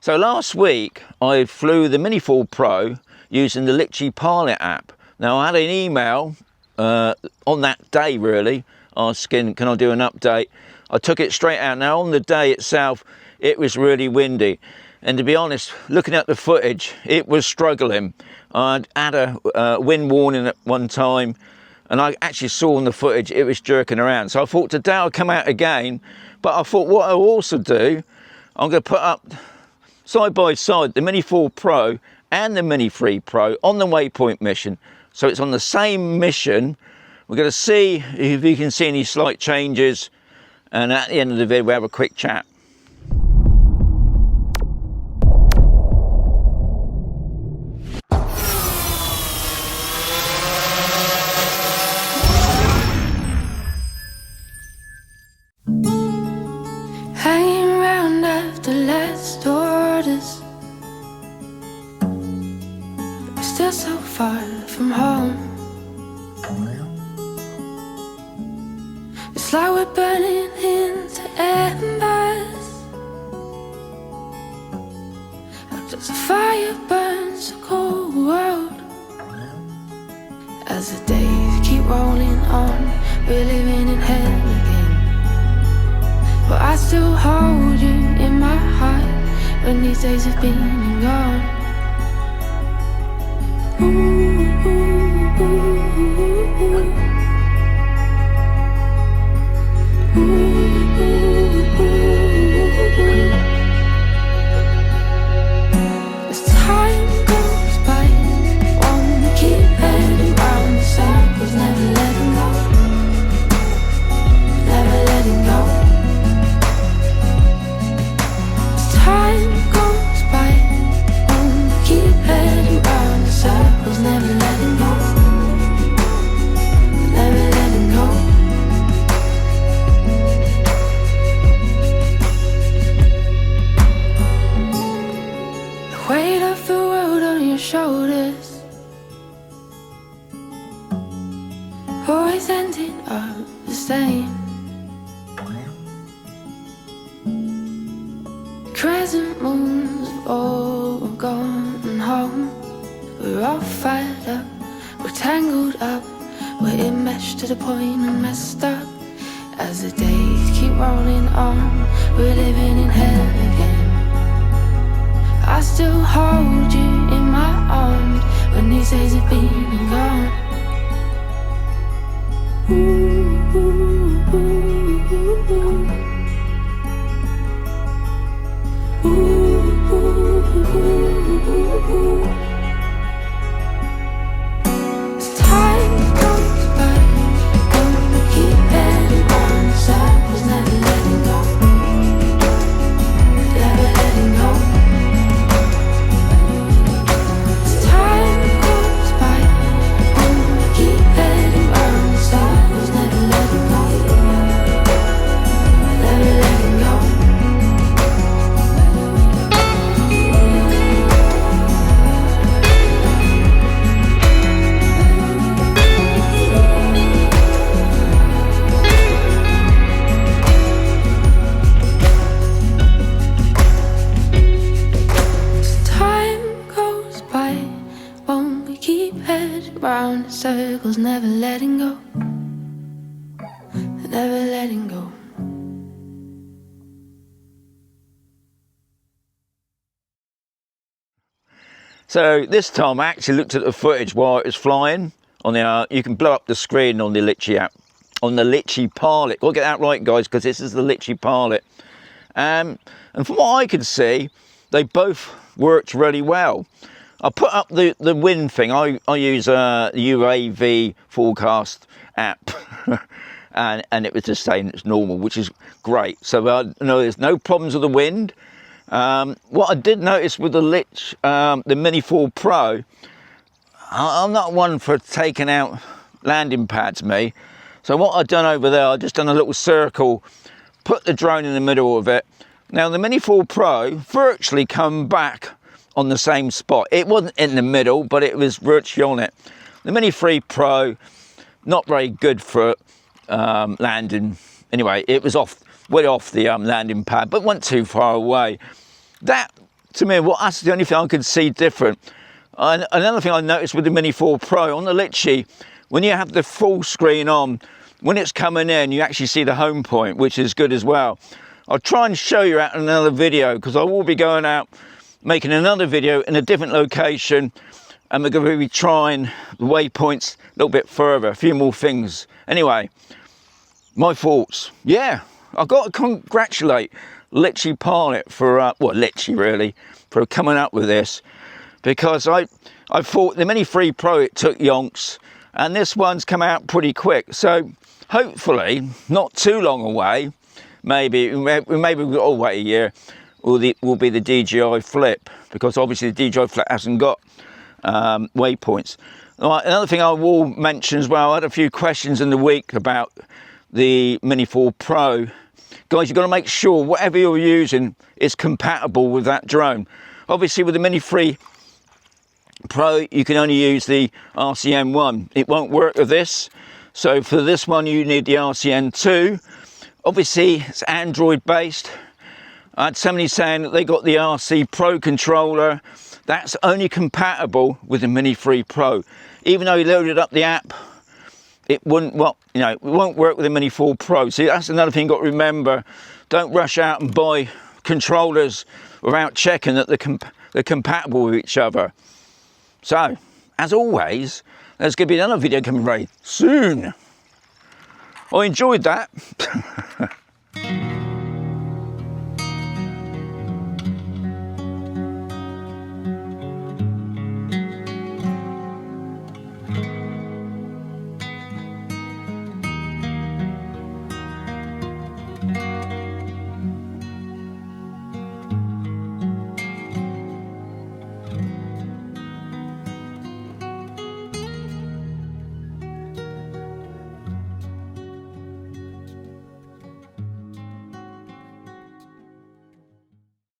So last week I flew the Mini 4 Pro using the Litchi Pilot app. Now I had an email on that day really asking can I do an update. I took it straight out. Now on the day itself it was really windy, and to be honest, looking at the footage, it was struggling. I'd had a wind warning at one time, and I actually saw in the footage it was jerking around. So I thought today I'll come out again, but I thought what I'll also do, I'm going to put up side by side the Mini 4 Pro and the Mini 3 Pro on the Waypoint Mission. So it's on the same mission. We're going to see if you can see any slight changes, and at the end of the video we'll have a quick chat. Hanging around after last orders, but we're still so far from home. It's like we're burning into embers. How does a fire burn so cold? As the days keep rolling on, we're living in hell again. But I still hold you in my heart when these days have been and gone. Ooh, ooh, ooh, ooh. Ooh, ooh, ooh, ooh. As time goes by, won't we keep heading round the circles, never letting go, never letting go. As time goes by, won't we keep heading round the circles, never letting go, never letting go. Weight of the world on your shoulders, always ending up the same. Crescent moons have all gone home. We're all fired up, we're tangled up, we're enmeshed to the point and messed up. As the days keep rolling on, we're living in hell again. I still hold you in my arms when these days have been and gone. Ooh, ooh, ooh, ooh, ooh. Ooh, ooh, ooh, ooh, ooh. As time goes by, don't we keep heading round in circles, never letting go, never letting go. Round in circles, never letting go, never letting go. So this time I actually looked at the footage while it was flying on the you can blow up the screen on the Litchi app, on the Litchi Pilot. Gotta get that right guys, because this is the Litchi Pilot. And from what I could see, they both worked really well. I put up the wind thing. I use a UAV forecast app and it was just saying it's normal, which is great. So I know there's no problems with the wind. What I did notice with the Mini 4 Pro, I'm not one for taking out landing pads, me. So what I've done over there, I've just done a little circle, put the drone in the middle of it. Now the Mini 4 Pro virtually come back on the same spot. It wasn't in the middle, but it was virtually on it. The Mini 3 Pro, not very good for landing. Anyway, it was way off the landing pad, but went too far away. That to me, that's the only thing I could see different. And another thing I noticed with the Mini 4 Pro on the Litchi, when you have the full screen on, when it's coming in, you actually see the home point, which is good as well. I'll try and show you out in another video, because I will be going out making another video in a different location, and we're going to be trying the waypoints a little bit further, a few more things. Anyway, my thoughts. Yeah, I've got to congratulate Litchi Pilot for, Litchi really, for coming up with this, because I thought the Mini 3 Pro, it took yonks, and this one's come out pretty quick. So hopefully, not too long away, maybe we've got to wait a year, will be the DJI Flip, because obviously the DJI Flip hasn't got waypoints. Right, another thing I will mention as well, I had a few questions in the week about the Mini 4 Pro. Guys, you've got to make sure whatever you're using is compatible with that drone. Obviously with the Mini 3 Pro, you can only use the RCN1. It won't work with this. So for this one, you need the RCN2. Obviously, it's Android based. I had somebody saying that they got the RC Pro controller. That's only compatible with the Mini 3 Pro. Even though you loaded up the app, it wouldn't, it won't work with the Mini 4 Pro. See, that's another thing you've got to remember. Don't rush out and buy controllers without checking that they're compatible with each other. So, as always, there's going to be another video coming very soon. I enjoyed that.